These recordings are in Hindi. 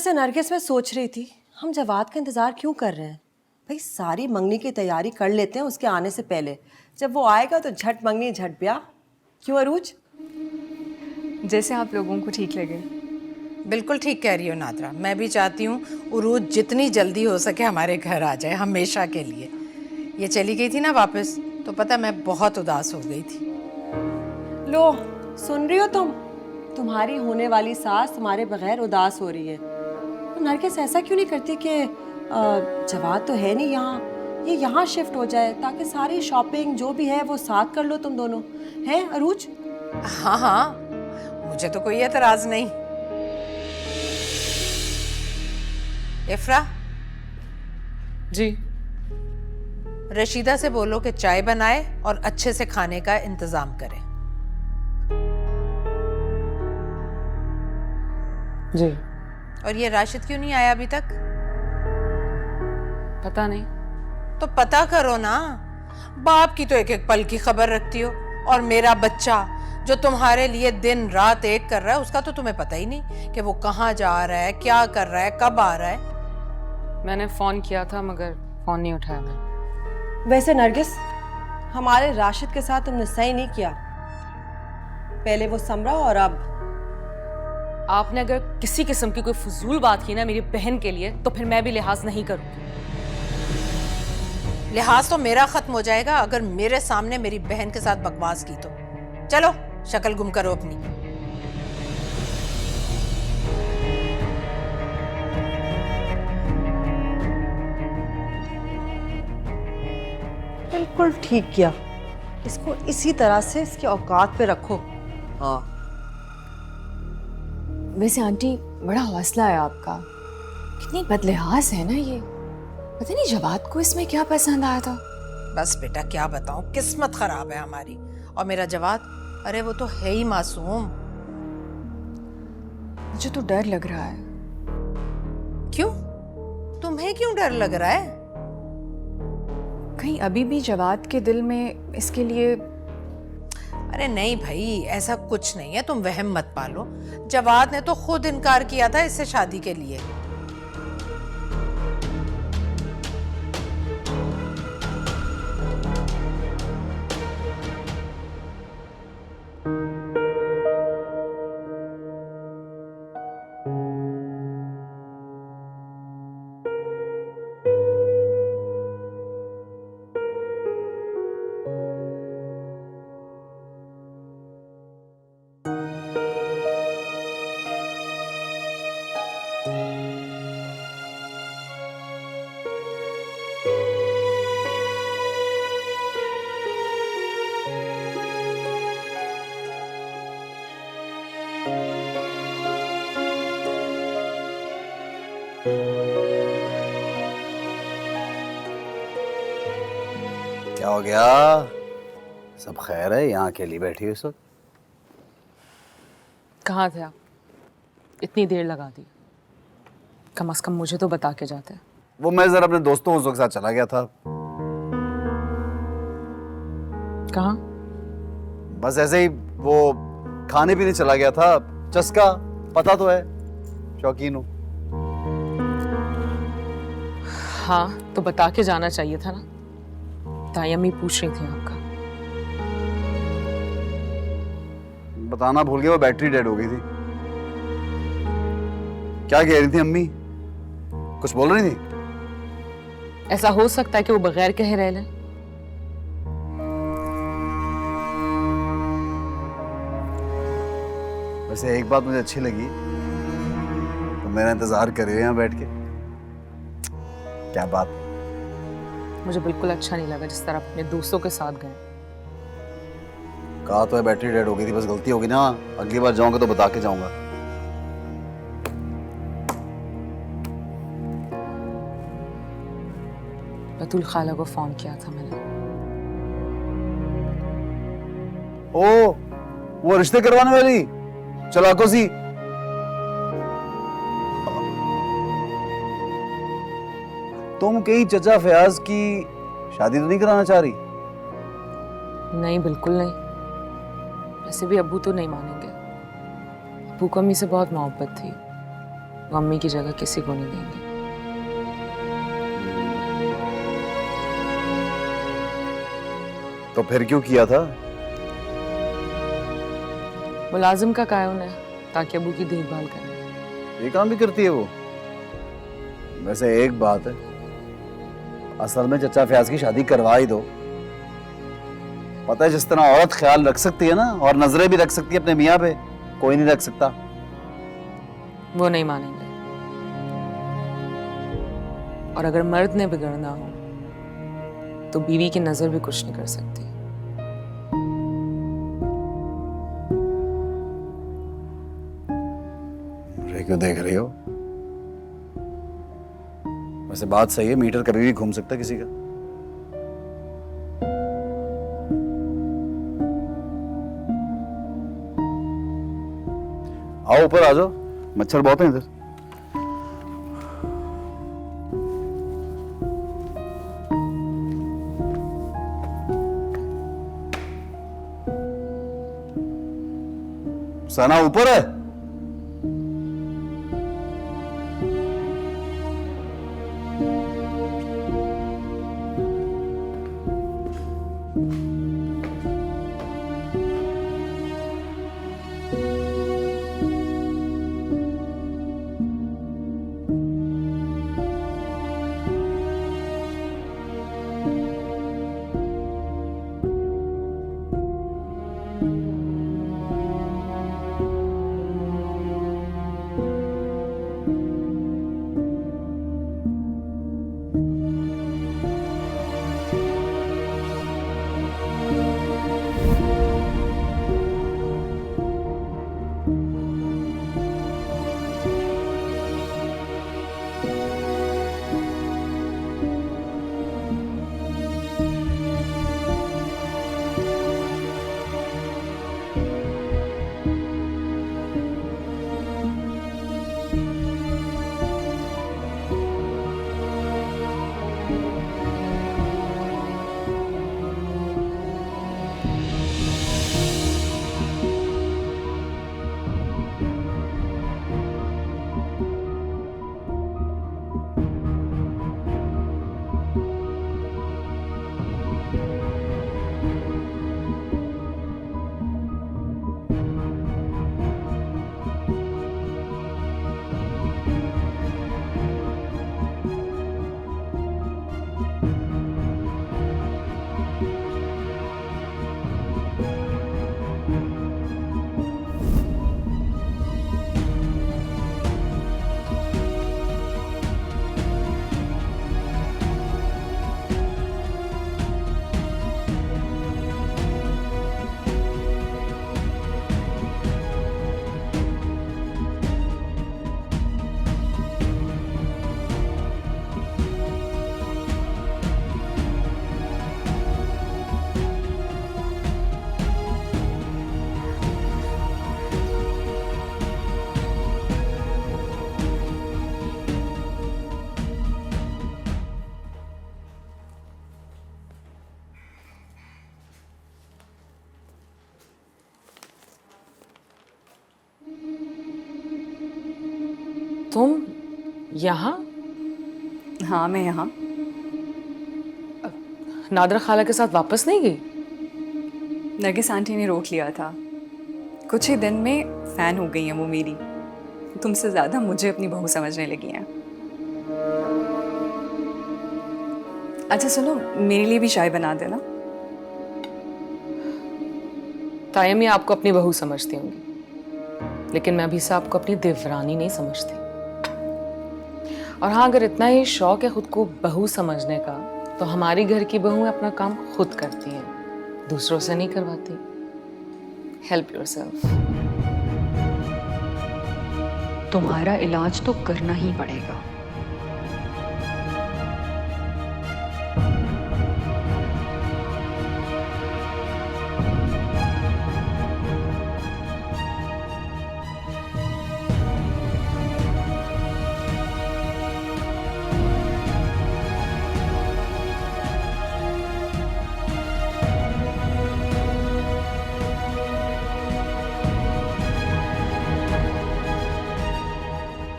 वैसे नरगिस में सोच रही थी हम जवाद का इंतज़ार क्यों कर रहे हैं। भाई सारी मंगनी की तैयारी कर लेते हैं उसके आने से पहले। जब वो आएगा तो झट मंगनी झट ब्याह। क्यों अरूज? जैसे आप लोगों को ठीक लगे। बिल्कुल ठीक कह रही हो नादरा। मैं भी चाहती हूँ उरूज जितनी जल्दी हो सके हमारे घर आ जाए, हमेशा के लिए। ये चली गई थी ना वापस, तो पता मैं बहुत उदास हो गई थी। लो, सुन रही हो तुम? तुम्हारी होने वाली सास तुम्हारे बगैर उदास हो रही है। तो नरगिस ऐसा क्यों नहीं करती कि जवाद तो है नहीं यहाँ, ये यहाँ शिफ्ट हो जाए ताकि सारी शॉपिंग जो भी है वो साथ कर लो तुम दोनों। हैं अरूज? हाँ हाँ, मुझे तो कोई एतराज नहीं। इफ्रा जी। रशीदा से बोलो कि चाय बनाए और अच्छे से खाने का इंतजाम करें। जी। और ये राशिद क्यों नहीं आया अभी तक? पता नहीं। तो पता करो ना। बाप की तो एक एक पल की खबर रखती हो, और मेरा बच्चा जो तुम्हारे लिए दिन रात एक कर रहा है उसका तो तुम्हें पता ही नहीं कि वो कहाँ जा रहा है, क्या कर रहा है, कब आ रहा है। मैंने फोन किया था मगर फोन नहीं उठाया मैंने। वैसे नरगिस, हमारे राशिद के साथ तुमने सही नहीं किया। पहले वो समरा और अब आपने अगर किसी किस्म की कोई फजूल बात की ना मेरी बहन के लिए तो फिर मैं भी लिहाज नहीं करूंगी। लिहाज तो मेरा खत्म हो जाएगा अगर मेरे सामने मेरी बहन के साथ बकवास की तो। चलो शक्ल गुम करो अपनी। बिल्कुल ठीक किया। इसको इसी तरह से इसके औकात पे रखो। हाँ। वैसे आंटी बड़ा हौसला है आपका, कितनी बदलिहाज है ना ये। पता नहीं जवाद को इसमें क्या पसंद आया था। बस बेटा क्या बताऊं, किस्मत खराब है हमारी। और मेरा जवाद, अरे वो तो है ही मासूम। मुझे तो डर लग रहा है। क्यों? तुम्हें क्यों डर लग रहा है? कहीं अभी भी जवाद के दिल में इसके लिए। अरे नहीं भाई, ऐसा कुछ नहीं है, तुम वहम मत पालो। जवाद ने तो खुद इनकार किया था इससे शादी के लिए। क्या हो गया? सब खैर है? यहाँ अकेली बैठी हो इस वक्त? कहाँ थे आप? इतनी देर लगा दी। कम से कम मुझे तो बता के जाते। वो मैं जरा अपने दोस्तों के साथ चला गया था। कहाँ? बस ऐसे ही, वो खाने पीने चला गया था। चस्का पता तो है, शौकीन हूँ। हाँ तो बता के जाना चाहिए था ना। ताई अम्मी पूछ रही थी आपका। बताना भूल गया, वो बैटरी डेड हो गई थी। क्या कह रही थी अम्मी? कुछ बोल रही थी? ऐसा हो सकता है कि वो बगैर कहे रह लें। वैसे एक बात मुझे अच्छी लगी, तो मेरा इंतजार कर रही है यहाँ बैठ के। क्या बात? मुझे बिल्कुल अच्छा नहीं लगा जिस तरह अपने दोस्तों के साथ गए। कहा तो है बैटरी डेड हो गई थी, बस गलती होगी ना। अगली बार जाऊंगा तो बता के जाऊंगा। बतूल खाला को फोन किया था मैंने। ओ, वो रिश्ते करवाने वाली चलाको सी। तुम कहीं चचा फयाज की शादी तो नहीं कराना चाह रही? नहीं, बिल्कुल नहीं। वैसे भी अब्बू तो नहीं मानेंगे। अब्बू को अम्मी से बहुत मोहब्बत थी। वो अम्मी की जगह किसी को नहीं देंगे। तो फिर क्यों किया था? मुलाजिम का कायन है ताकि अबू की देखभाल करें। ये काम भी करती है वो? वैसे एक बात है, असल में चचा फयाज की शादी करवा ही दो। पता है जिस तरह औरत ख्याल रख सकती है ना, और नजरें भी रख सकती है अपने मियाँ पे, कोई नहीं रख सकता। वो नहीं मानेंगे। और अगर मर्द ने बिगड़ना हो तो बीवी की नजर भी कुछ नहीं कर सकती। मुझे क्यों देख रही हो? वैसे बात सही है, मीटर कभी भी घूम सकता है किसी का। आओ ऊपर आ जाओ, मच्छर बहुत हैं इधर। सना ऊपर है? तुम यहाँ? हाँ मैं यहाँ। नादरा खाला के साथ वापस नहीं गई? नरगिस आंटी ने रोक लिया था। कुछ ही दिन में फ़ैन हो गई हैं वो मेरी। तुमसे ज़्यादा मुझे अपनी बहू समझने लगी हैं। अच्छा सुनो, मेरे लिए भी चाय बना देना। तायम ये आपको अपनी बहू समझती होंगी, लेकिन मैं अभी से आपको अपनी देवरानी नहीं समझती। और हाँ, अगर इतना ही शौक है खुद को बहू समझने का, तो हमारी घर की बहुएं अपना काम खुद करती हैं, दूसरों से नहीं करवाती। Help yourself. तुम्हारा इलाज तो करना ही पड़ेगा।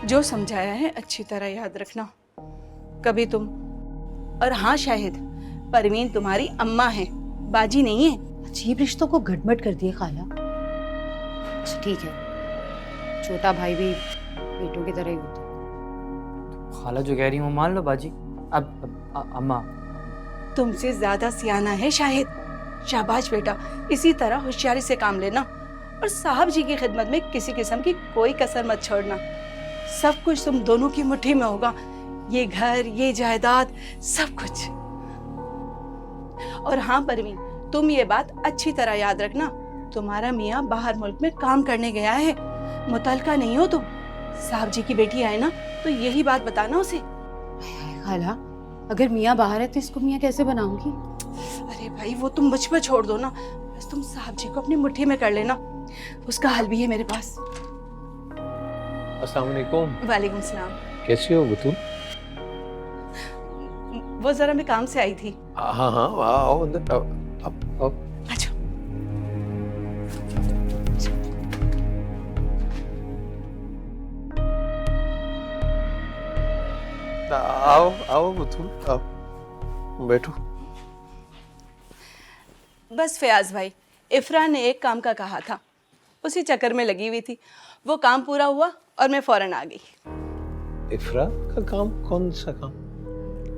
जो जो समझाया है अच्छी तरह याद रखना। कभी तुम। और हाँ शाहिद, परवीन तुम्हारी अम्मा है, बाजी नहीं है। अजीब रिश्तों को गड़बड़ कर दिए खाला। अच्छा ठीक है, छोटा भाई भी बेटों की तरह ही होता है। खाला जो कह रही हूँ मान लो बाजी। अब अम्मा तुमसे ज्यादा सियाना है शाहिद। शाबाश बेटा, इसी तरह होशियारी से काम लेना और साहब जी की खिदमत में किसी किस्म की कोई कसर मत छोड़ना। सब कुछ तुम दोनों की मुट्ठी में होगा, ये घर, ये जायदाद, सब कुछ। और हाँ परवीन, तुम ये बात अच्छी तरह याद रखना, तुम्हारा मियाँ बाहर मुल्क में काम करने गया है, मुतलका नहीं हो तुम। साहब जी की बेटी आए ना तो यही बात बताना उसे। खाला, अगर मियाँ बाहर है तो इसको मियाँ कैसे बनाऊंगी? अरे भाई वो तुम मुझ पर छोड़ दो ना, बस तुम साहब जी को अपनी मुट्ठी में कर लेना, उसका हल भी है मेरे पास। अस्सलाम वालेकुम। वालेकुम सलाम। कैसी हो बतूल? वो जरा मैं काम से आई थी। हाँ हाँ आओ अंदर आओ। अच्छा। आओ आओ बतूल आओ, बैठो। बस फयाज भाई, इफ्रा ने एक काम का कहा था, उसी चक्कर में लगी हुई थी। वो काम पूरा हुआ और मैं फौरन आ गई। इफ्रा का काम? कौन सा काम?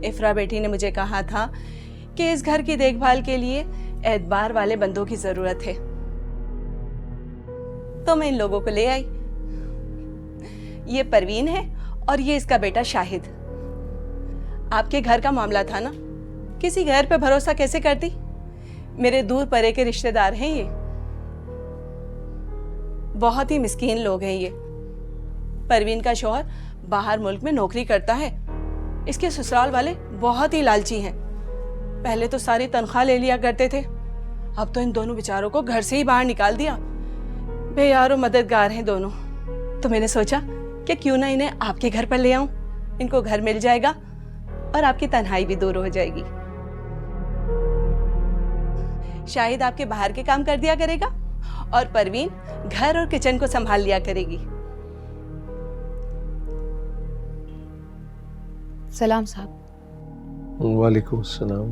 इफ्रा बेटी ने मुझे कहा था कि इस घर की देखभाल के लिए एतबार वाले बंदों की जरूरत है, तो मैं इन लोगों को ले आई। ये परवीन है और ये इसका बेटा शाहिद। आपके घर का मामला था ना, किसी घर पे भरोसा कैसे करती? मेरे दूर परे के रिश्तेदार हैं ये, बहुत ही मिस्कीन लोग हैं ये। परवीन का शौहर बाहर मुल्क में नौकरी करता है, इसके ससुराल वाले बहुत ही लालची हैं। पहले तो सारी तनख्वाह ले लिया करते थे, अब तो इन दोनों बेचारों को घर से ही बाहर निकाल दिया। बेयारो मददगार हैं दोनों, तो मैंने सोचा कि क्यों ना इन्हें आपके घर पर ले आऊं, इनको घर मिल जाएगा और आपकी तन्हाई भी दूर हो जाएगी। शाहिद आपके बाहर के काम कर दिया करेगा और परवीन घर और किचन को संभाल लिया करेगी। सलाम साहब। वालेकुम सलाम।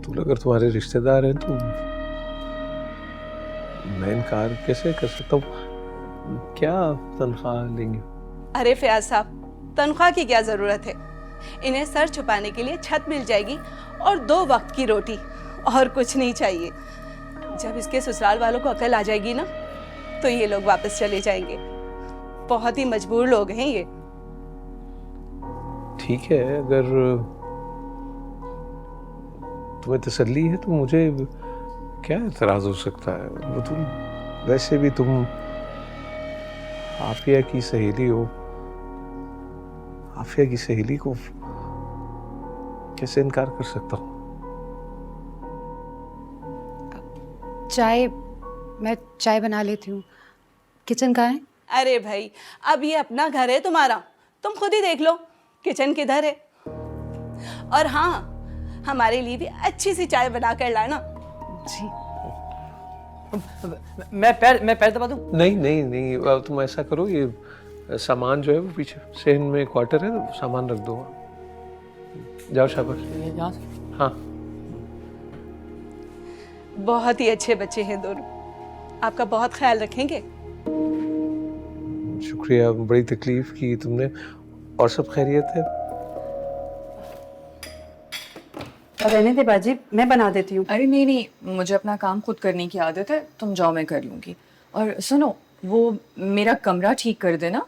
तुम अगर तुम्हारे रिश्तेदार हैं तो मैं इनकार कैसे कर सकता हूँ? क्या तनख्वाह लेंगे? अरे फयाज साहब, तनख्वाह की क्या जरूरत है? इन्हें सर छुपाने के लिए छत मिल जाएगी और 2 वक्त की रोटी, और कुछ नहीं चाहिए। जब इसके ससुराल वालों को अकल आ जाएगी ना तो ये लोग वापस चले जाएंगे। बहुत ही मजबूर लोग हैं ये। ठीक है, अगर तुम्हें तसल्ली है तो मुझे क्या एतराज हो सकता है? वो तुम वैसे भी तुम आफिया की सहेली हो, आफिया की सहेली को कैसे इनकार कर सकता हूँ? चाय, मैं चाय बना लेती हूँ। किचन कहाँ है? अरे भाई, अब ये अपना घर है तुम्हारा, तुम खुद ही देख लो किचन किधर है। और हाँ, हमारे लिए भी अच्छी सी चाय बना कर लाना। जी। मैं पैर दबा दूं? नहीं नहीं नहीं, अब तुम ऐसा करो, ये सामान जो है वो पीछे सेहन में क्वार्टर है, तो सामान रख दो। जाओ शाबाश। यहाँ से? हाँ। बहुत ही अच्छे बच्चे हैं दोनों, आपका बहुत ख्याल रखेंगे। शुक्रिया, बड़ी तकलीफ की तुमने। और सब खैरियत है? रहने दे बाजी, मैं बना देती हूँ। अरे नहीं नहीं, मुझे अपना काम खुद करने की आदत है, तुम जाओ मैं कर लूँगी। और सुनो, वो मेरा कमरा ठीक कर देना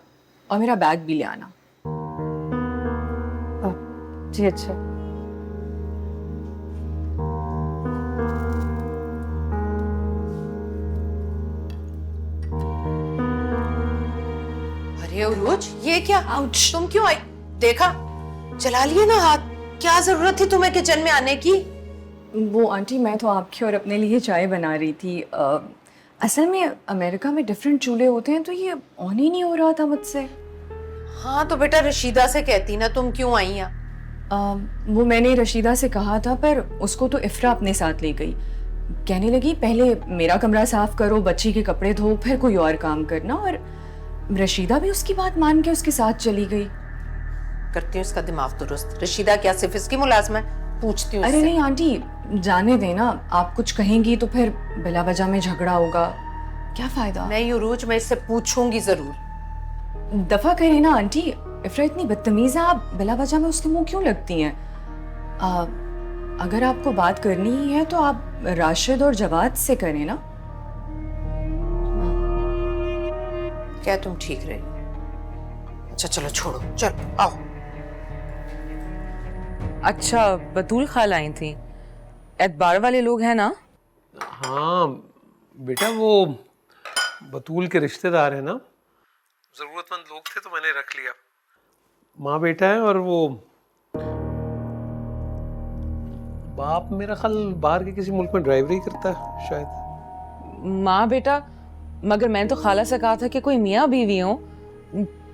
और मेरा बैग भी ले आना। जी अच्छा। अरे उरूज, ये क्या? तुम क्यों आई? देखा, चला लिए ना हाथ। क्या जरूरत थी तुम्हें किचन में आने की? वो आंटी, मैं तो आपके और अपने लिए चाय बना रही थी। असल में अमेरिका में डिफरेंट चूल्हे होते हैं, तो ये ऑन ही नहीं हो रहा था मुझसे। हाँ तो बेटा रशीदा से कहती ना, तुम क्यों आई यहाँ? वो मैंने रशीदा से कहा था, पर उसको तो इफ्रा अपने साथ ले गई। कहने लगी पहले मेरा कमरा साफ करो, बच्ची के कपड़े धो, फिर कोई और काम करना। और रशीदा भी उसकी बात मान के उसके साथ चली गई। करती हूँ इसका दिमाग दुरुस्त। रशीदा क्या सिर्फ इसकी मुलाजमा है? पूछती हूँ अरे इससे। नहीं आंटी, जाने देना, आप कुछ कहेंगी तो फिर बिला वजह में झगड़ा होगा, क्या फायदा। नहीं उरूज, मैं इससे पूछूंगी जरूर। दफा करें ना आंटी, इफ्रा इतनी बदतमीज है, आप बिला वजह में उसके मुंह क्यों लगती हैं? अगर आपको बात करनी ही है तो आप राशिद और जवाद से करें ना। क्या तुम ठीक रही? अच्छा चलो छोड़ो, चलो आओ। अच्छा, बतूल खाला आई थी, एतबार वाले लोग हैं ना? हाँ बेटा, वो बतूल के रिश्तेदार है ना, जरूरतमंद लोग थे तो मैंने रख लिया। माँ बेटा है और वो बाप मेरा ख्याल बाहर के किसी मुल्क में ड्राइवरी करता है शायद। माँ बेटा, मगर मैंने तो खाला से कहा था कि कोई मियाँ बीवी हो,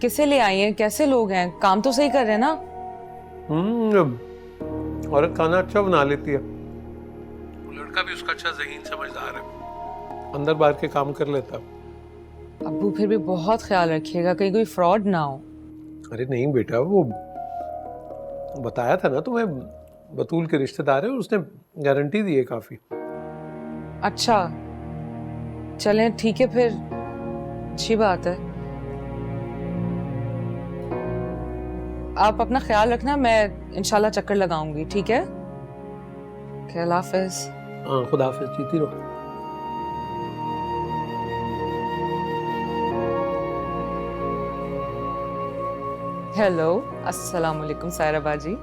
किसे ले आई हैं, कैसे लोग हैं, काम तो सही कर रहे हैं ना? औरत खाना अच्छा बना लेती है, लड़का भी उसका अच्छा ज़हीन समझदार है, अंदर बाहर के काम कर लेता। अब्बू फिर भी बहुत ख्याल रखिएगा कहीं कोई फ्रॉड ना हो। अरे नहीं बेटा, वो बताया था ना तुम्हें, बतूल के रिश्तेदार है, उसने गारंटी दी है काफी। अच्छा चलें ठीक है फिर, अच्छी बात है। आप अपना ख्याल रखना, मैं इंशाल्लाह चक्कर लगाऊंगी, ठीक है? अल्लाह हाफिज। हाँ खुदा हाफिज, जीती रहो। हेलो, अस्सलाम वालेकुम सायरा बाजी।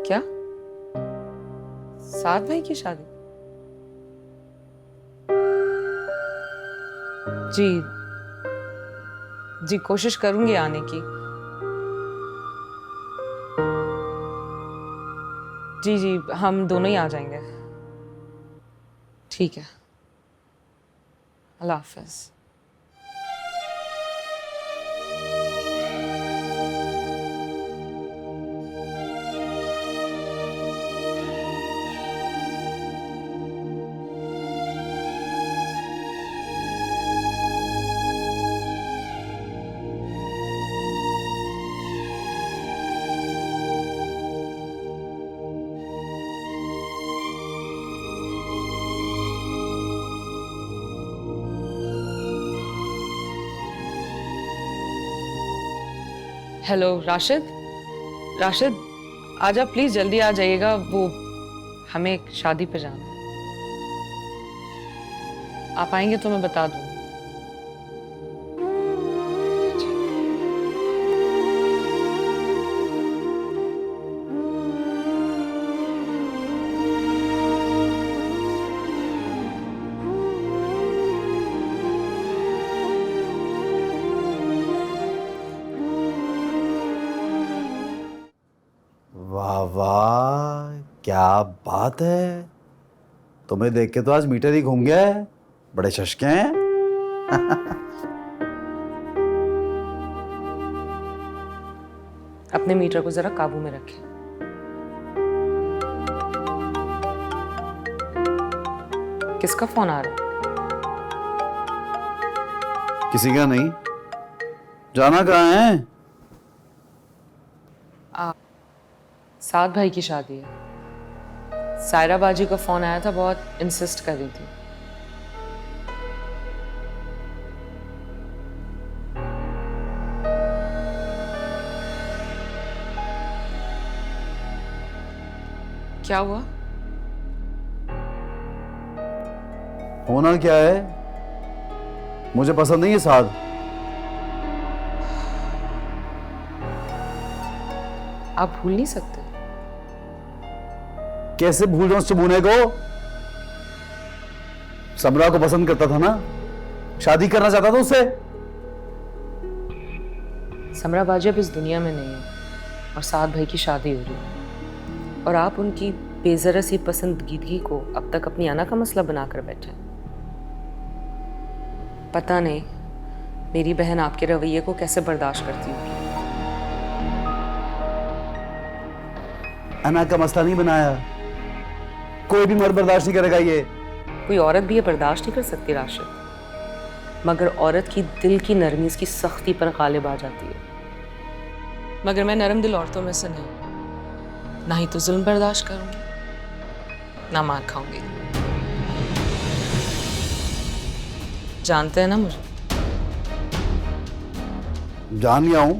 क्या साथ भाई की शादी? जी जी, कोशिश करूंगी आने की। जी जी, हम दोनों ही आ जाएंगे। ठीक है, अल्लाह हाफिज। हेलो राशिद, राशिद आज आप प्लीज जल्दी आ जाइएगा, वो हमें एक शादी पे जाना है। आप आएंगे तो मैं बता दूँ। वाह वाह, क्या बात है, तुम्हें देख के तो आज मीटर ही घूम गया है, बड़े शशके हैं। अपने मीटर को जरा काबू में रखें। किसका फोन आ रहा है? किसी का नहीं, जाना कहाँ है? साथ भाई की शादी है। सायरा बाजी का फोन आया था, बहुत इंसिस्ट कर रही थी। क्या हुआ? होना क्या है, मुझे पसंद नहीं है साथ। आप भूल नहीं सकते? कैसे भूल जाऊं उस चबूने को? समरा को पसंद करता था ना, शादी करना चाहता था उससे। समरा बाजी अब इस दुनिया में नहीं है और साथ भाई की शादी हो रही है, और आप उनकी बेजरा सी पसंदीदगी को अब तक अपनी आना का मसला बनाकर बैठे हैं। पता नहीं मेरी बहन आपके रवैये को कैसे बर्दाश्त करती होगी। अना का मसला नहीं बनाया। कोई भी मर्द बर्दाश्त नहीं करेगा ये। कोई औरत भी ये बर्दाश्त नहीं कर सकती राशिद, मगर औरत की दिल की नरमी इसकी सख्ती पर गालिब आ जाती है। मगर मैं नरम दिल औरतों में से नहीं, ना ही तो जुल्म बर्दाश्त करूंगी ना मार खाऊंगी। जानते हैं ना मुझे? जान गया हूं।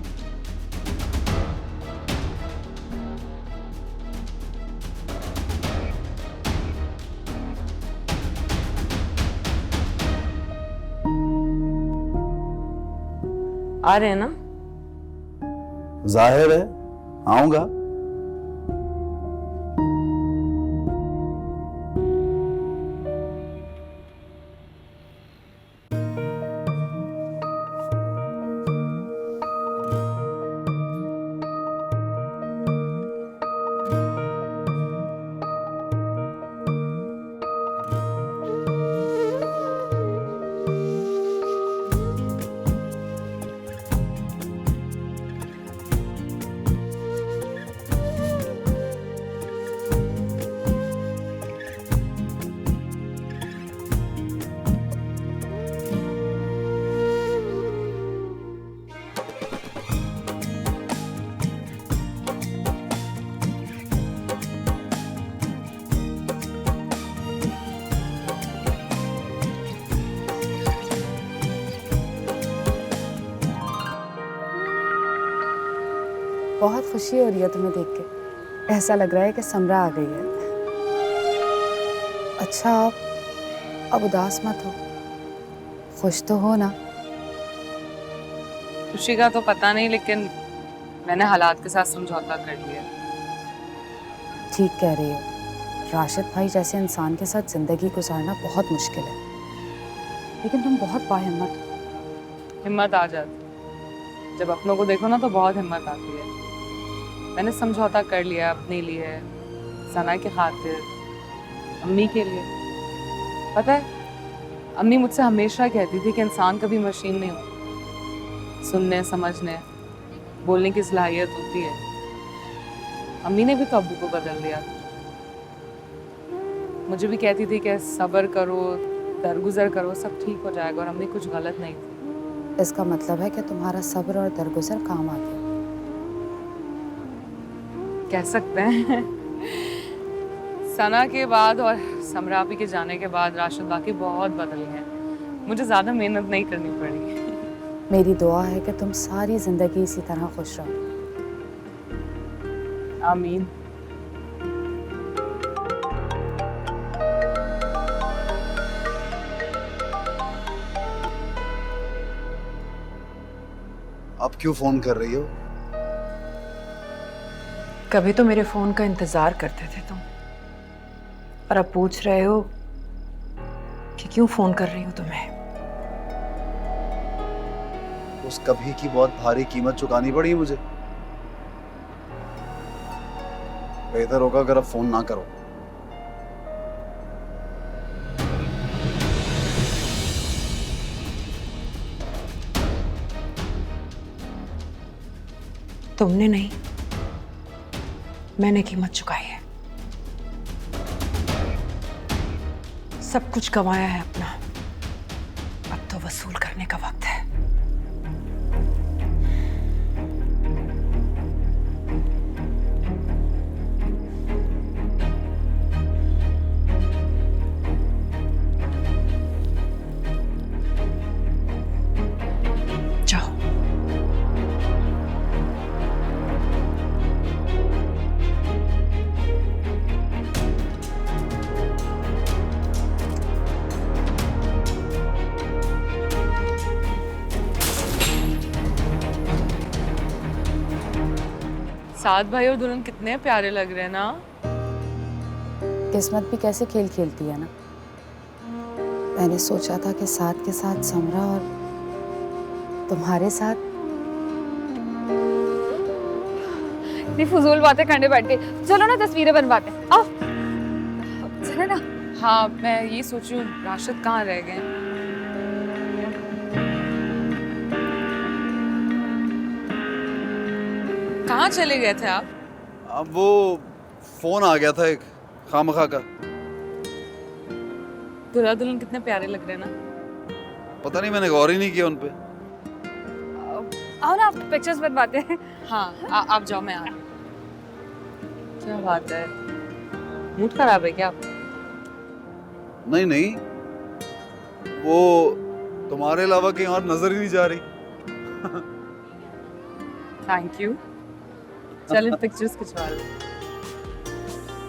आ रहे हैं ना? जाहिर है आऊंगा। बहुत खुशी हो रही है तुम्हें देख के। ऐसा लग रहा है कि समरा आ गई है। अच्छा अब उदास मत हो, खुश तो हो ना। खुशी का तो पता नहीं, लेकिन मैंने हालात के साथ समझौता कर लिया। ठीक कह रही हो। राशिद भाई जैसे इंसान के साथ जिंदगी गुजारना बहुत मुश्किल है, लेकिन तुम बहुत बाहिम्मत हो। हिम्मत आ जाती, जब अपनों को देखो ना तो बहुत हिम्मत आती है। मैंने समझौता कर लिया अपने लिए, सना की खातिर, अम्मी के लिए। पता है अम्मी मुझसे हमेशा कहती थी कि इंसान कभी मशीन नहीं होता, सुनने समझने बोलने की सलाहियत होती है। अम्मी ने भी तो अब्बू को बदल दिया। मुझे भी कहती थी कि सब्र करो, दरगुजर करो, सब ठीक हो जाएगा, और अम्मी कुछ गलत नहीं थी। इसका मतलब है कि तुम्हारा सब्र और दरगुजर काम आ गया। कह सकते हैं। सना के बाद और समरापी के जाने के बाद राशिद बाकी बहुत बदल गए। मुझे ज्यादा मेहनत नहीं करनी पड़ी। मेरी दुआ है कि तुम सारी जिंदगी इसी तरह खुश रहो। आमीन। अब क्यों फोन कर रही हो? कभी तो मेरे फोन का इंतजार करते थे तुम, और अब पूछ रहे हो कि क्यों फोन कर रही हूं तुम्हें। उस कभी की बहुत भारी कीमत चुकानी पड़ी मुझे। बेहतर होगा अगर अब फोन ना करो। तुमने नहीं, मैंने कीमत चुकाई है। सब कुछ गंवाया है अपना, अब तो वसूल करने का वक्त है। जाओ। साद भाई और दुल्हन कितने प्यारे लग रहे हैं ना। किस्मत भी कैसे खेल खेलती है ना। मैंने सोचा था कि साथ के साथ समरा और तुम्हारे साथ। इतनी फजूल बातें करने बैठे, चलो ना तस्वीरें बनवाते हैं। आओ चलो ना। हाँ मैं ये सोच रही हूँ राशिद कहाँ रह गए। कहाँ चले गए थे आप? अब वो फोन आ गया था एक खामखा का। दूल्हा दुल्हन कितने प्यारे लग रहे हैं ना। पता नहीं, मैंने गौर ही नहीं किया उन पे। आओ ना, आप पिक्चर्स बनवाते हैं। हाँ आप जाओ, मैं आ रही हूँ। क्या बात है, मूड खराब है क्या आप? नहीं नहीं, वो तुम्हारे अलावा कहीं और नजर ही नहीं जा रही। Thank you. चल पिक्चर्स खिंचवा लो।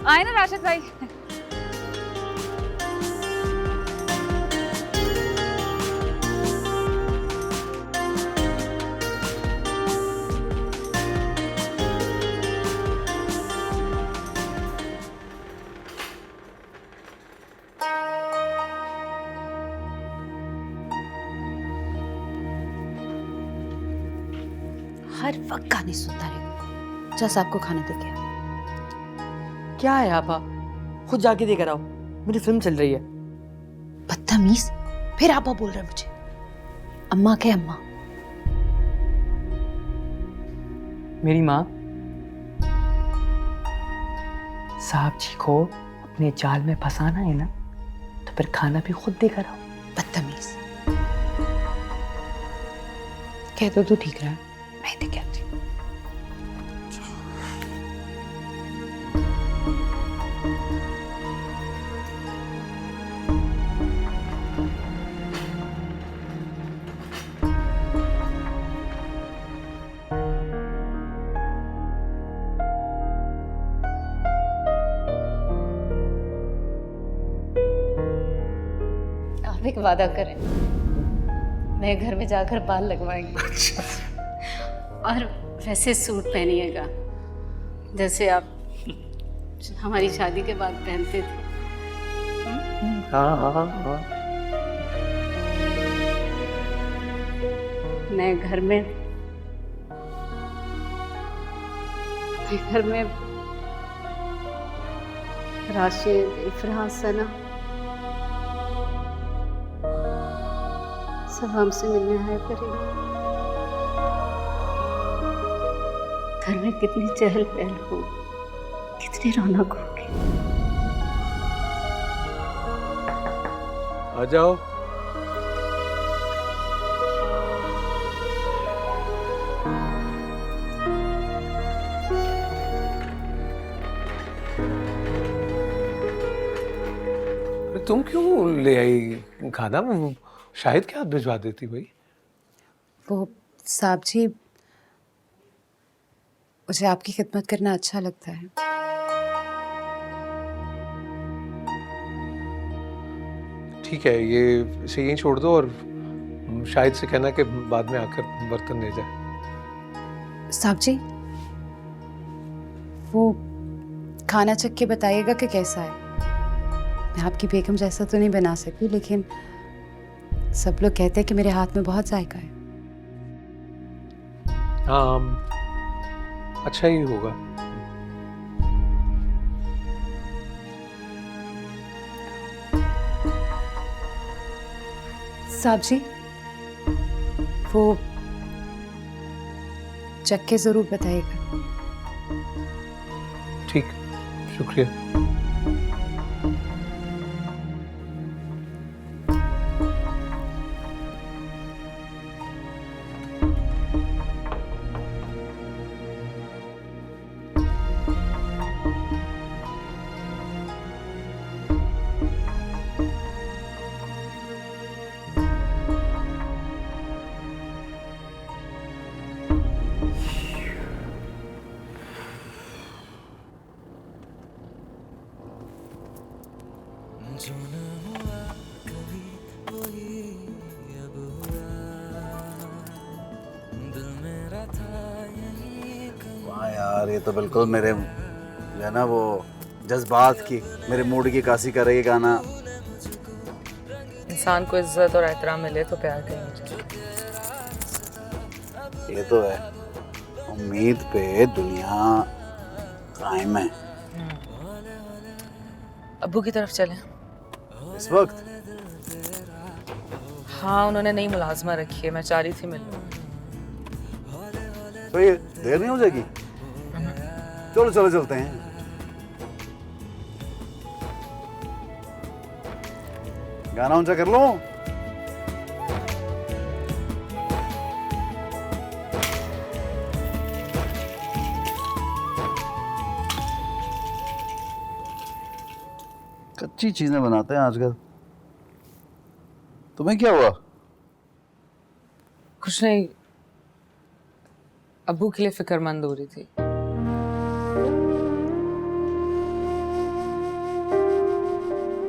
आए ना राशिद भाई। हर वक्त गाने सुनता रहे। जा साहब को खाना दे के आ। क्या है आपा, खुद जाके देकर आओ, मेरी फिल्म चल रही है। बदतमीज, फिर आपा बोल रहे हैं मुझे। अम्मा के अम्मा। मेरी माँ साहब जी को अपने जाल में फंसाना है ना, तो फिर खाना भी खुद देकर आओ। बदतमीज। कह दो तो ठीक रहा है, मैं दे के आती हूँ। आप एक वादा करें, नए घर में जाकर बाल लगवाएंगे और वैसे सूट पहनिएगा जैसे आप हमारी शादी के बाद पहनते थे। हाँ हाँ हाँ। नए घर में राशिद, इफरान, सना सब हमसे मिलने आया करेंगे। घर में कितनी चहल पहल हो, कितनी रौनक होगी। आ जाओ। अरे तुम क्यों ले आई खाना? शाहिद के हाथ भिजवा देती भाई। वो साहब जी, मुझे आपकी खिदमत करना अच्छा लगता है। ठीक है, ये इसे यहीं छोड़ दो और शाहिद से कहना कि बाद में आकर बर्तन ले जाए। साहब जी, वो खाना चख के बताइएगा कि कैसा है। मैं आपकी बेगम जैसा तो नहीं बना सकती, लेकिन सब लोग कहते हैं कि मेरे हाथ में बहुत जायका है। हाँ, अच्छा ही होगा। साहब जी, वो चख के जरूर बताइएगा। ठीक, शुक्रिया। वाह यार, ये तो बिल्कुल मेरे जो है ना वो जज्बात की, मेरे मूड की कासी कर रही है गाना। इंसान को इज्जत और एहतराम मिले तो प्यार करना चाहिए। ये तो है, उम्मीद पे दुनिया कायम है। अब्बू की तरफ चलें। इस वक्त हाँ, उन्होंने नई मुलाजमा रखी है, मैं चाह रही थी मिलने। तो ये देर नहीं हो जाएगी? चलो चलो चलते हैं। गाना ऊंचा कर लो। कच्ची चीजें बनाते हैं आजकल। तुम्हें क्या हुआ? कुछ नहीं, अब्बू के लिए फिक्रमंद हो रही थी।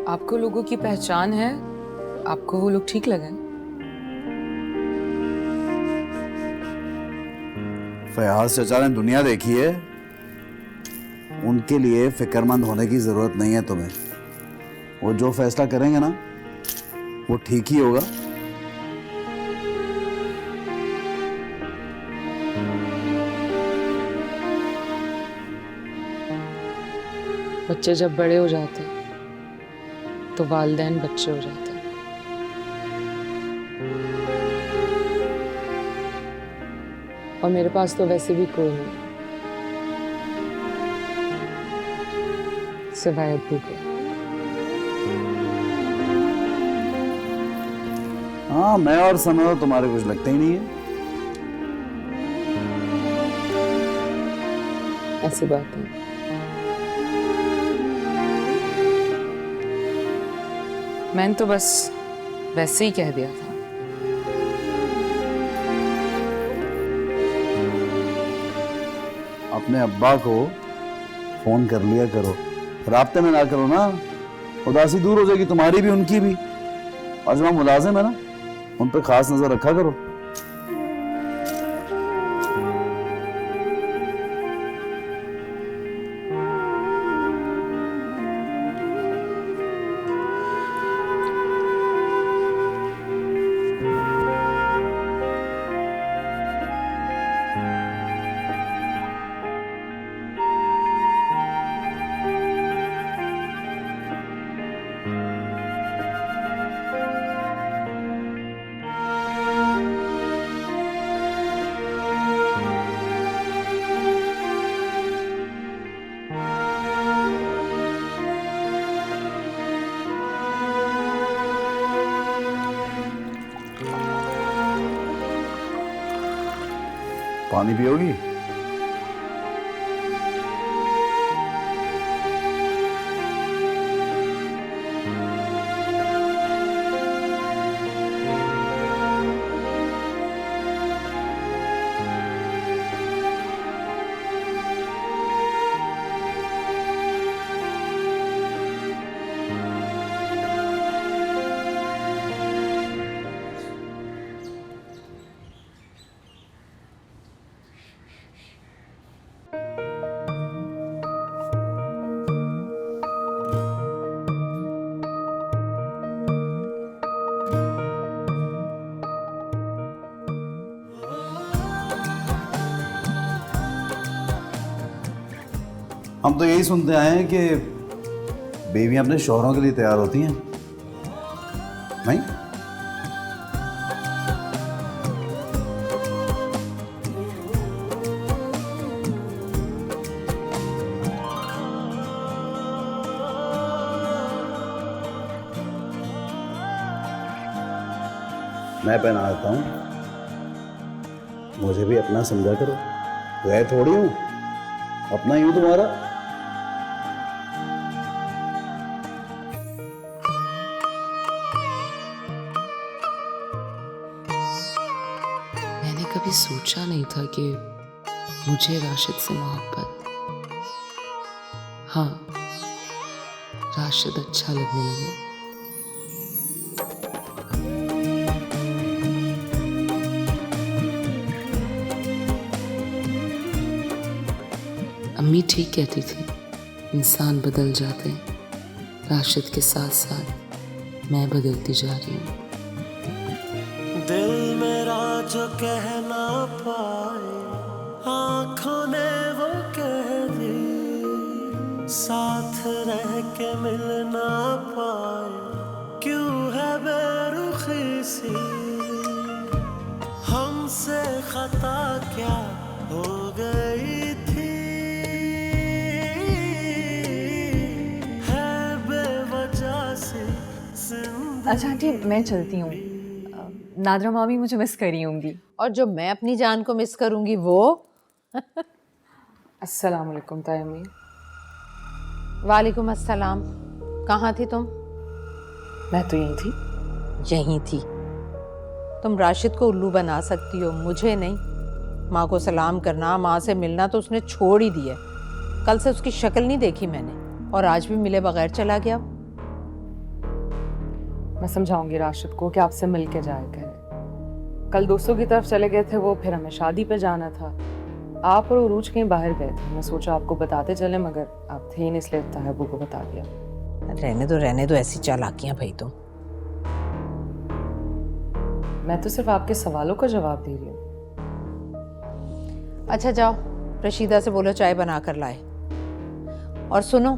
आपको लोगों की पहचान है, आपको वो लोग ठीक लगे? फयाज चचा ने दुनिया देखी है, उनके लिए फिक्रमंद होने की जरूरत नहीं है तुम्हें। वो जो फैसला करेंगे ना वो ठीक ही होगा। बच्चे जब बड़े हो जाते हैं तो वालिदैन बच्चे हो जाते हैं। और मेरे पास तो वैसे भी कोई नहीं सिवाय अब्बू के। हाँ, मैं और समय तो तुम्हारे कुछ लगते ही नहीं है। ऐसी बात है। मैंने तो बस वैसे ही कह दिया था। अपने अब्बा को फोन कर लिया करो, राब्ते में ना करो ना, उदासी दूर हो जाएगी तुम्हारी भी उनकी भी। और जो मुलाजिम है ना, उन पर खास नजर रखा करो। पानी पियोगी? हम तो यही सुनते आए हैं कि बीवियां अपने शौहरों के लिए तैयार होती हैं, नहीं? मैं पहना देता हूँ, मुझे भी अपना समझा करो। गए थोड़ी हूँ, अपना ही हूँ तुम्हारा। मैंने कभी सोचा नहीं था कि मुझे राशिद से मोहब्बत, हाँ, राशिद अच्छा लगने लगा। अम्मी ठीक कहती थी, इंसान बदल जाते हैं। राशिद के साथ साथ मैं बदलती जा रही हूँ। दिल मेरा जो कह ना पाए, आँखों ने वो कह दी, साथ रह के मिल ना पाए, क्यों है बेरुखी सी, हमसे खता क्या हो गई थी, है बेवजह से जिंदगी अच्छा आंटी मैं चलती हूँ। नादरा मामी मुझे मिस करी होंगी। और जो मैं अपनी जान को मिस करूंगी वो। अस्सलाम वालेकुम तायमी। वालेकुम अस्सलाम। कहाँ थी तुम? मैं तो यहीं थी। यहीं थी? तुम राशिद को उल्लू बना सकती हो, मुझे नहीं। माँ को सलाम करना, माँ से मिलना तो उसने छोड़ ही दिया। कल से उसकी शक्ल नहीं देखी मैंने, और आज भी मिले बगैर चला गया। मैं समझाऊंगी राशिद को कि आपसे मिल के जाया करें। कल दोस्तों की तरफ चले गए थे वो, फिर हमें शादी पे जाना था। आप और उरूज कहीं बाहर गए थे। मैं सोचा आपको बताते चले, मगर आप थे ही नहीं, इसलिए ताहबू को बता दिया। रहने दो ऐसी चालाकियां भाई तुम। मैं तो सिर्फ आपके सवालों का जवाब दे रही हूँ। अच्छा जाओ, रशीदा से बोलो चाय बना कर लाए। और सुनो,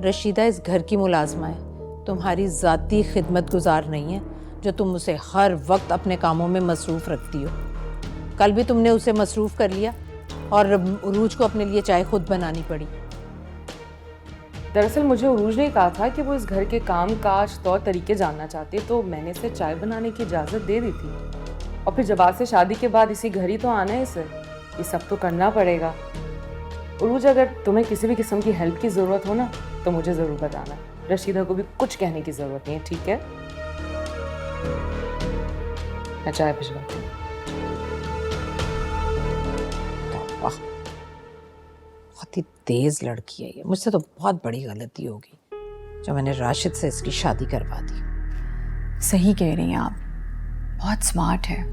रशीदा इस घर की मुलाजमा है, तुम्हारी ज़ाती खिदमत गुजार नहीं है जो तुम उसे हर वक्त अपने कामों में मसरूफ़ रखती हो। कल भी तुमने उसे मसरूफ़ कर लिया और उरूज को अपने लिए चाय खुद बनानी पड़ी। दरअसल मुझे उरूज ने कहा था कि वो इस घर के काम काज तौर तरीके जानना चाहती है, तो मैंने इसे चाय बनाने की इजाज़त दे दी थी। और फिर जब आज से शादी के बाद इसी घर ही तो आना है इसे, ये सब तो करना पड़ेगा। उरूज, अगर तुम्हें किसी भी किस्म की हेल्प की ज़रूरत हो ना तो मुझे ज़रूर बताना। रशीदा को भी कुछ कहने की ज़रूरत नहीं है, ठीक है? मैं चाय भिजवाती हूँ। वाह, बहुत ही तेज लड़की है ये। मुझसे तो बहुत बड़ी गलती होगी जो मैंने राशिद से इसकी शादी करवा दी। सही कह रही हैं आप, बहुत स्मार्ट है।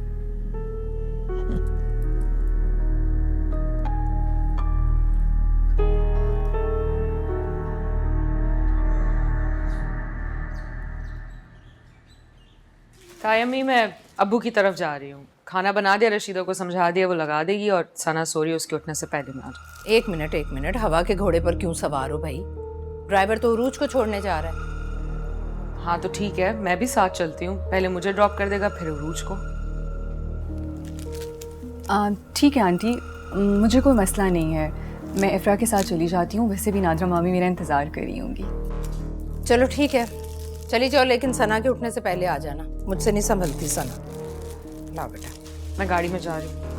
तायमी, मैं अब्बू की तरफ जा रही हूँ। खाना बना दिया, रशीदा को समझा दिया, वो लगा देगी। और सना सो रही है, उसके उठने से पहले मैं आ जाऊँ। एक मिनट, हवा के घोड़े पर क्यों सवार हो भाई? ड्राइवर तो उरूज को छोड़ने जा रहा है। हाँ तो ठीक है, मैं भी साथ चलती हूँ। पहले मुझे ड्रॉप कर देगा, फिर उरूज को। ठीक है आंटी, मुझे कोई मसला नहीं है। मैं इफ्रा के साथ चली जाती हूँ। वैसे भी नादरा मामी मेरा इंतज़ार कर रही होंगी। चलो ठीक है, चली जाओ, लेकिन सना के उठने से पहले आ जाना। मुझसे नहीं संभलती सना। लाओ बेटा। मैं गाड़ी में जा रही हूँ।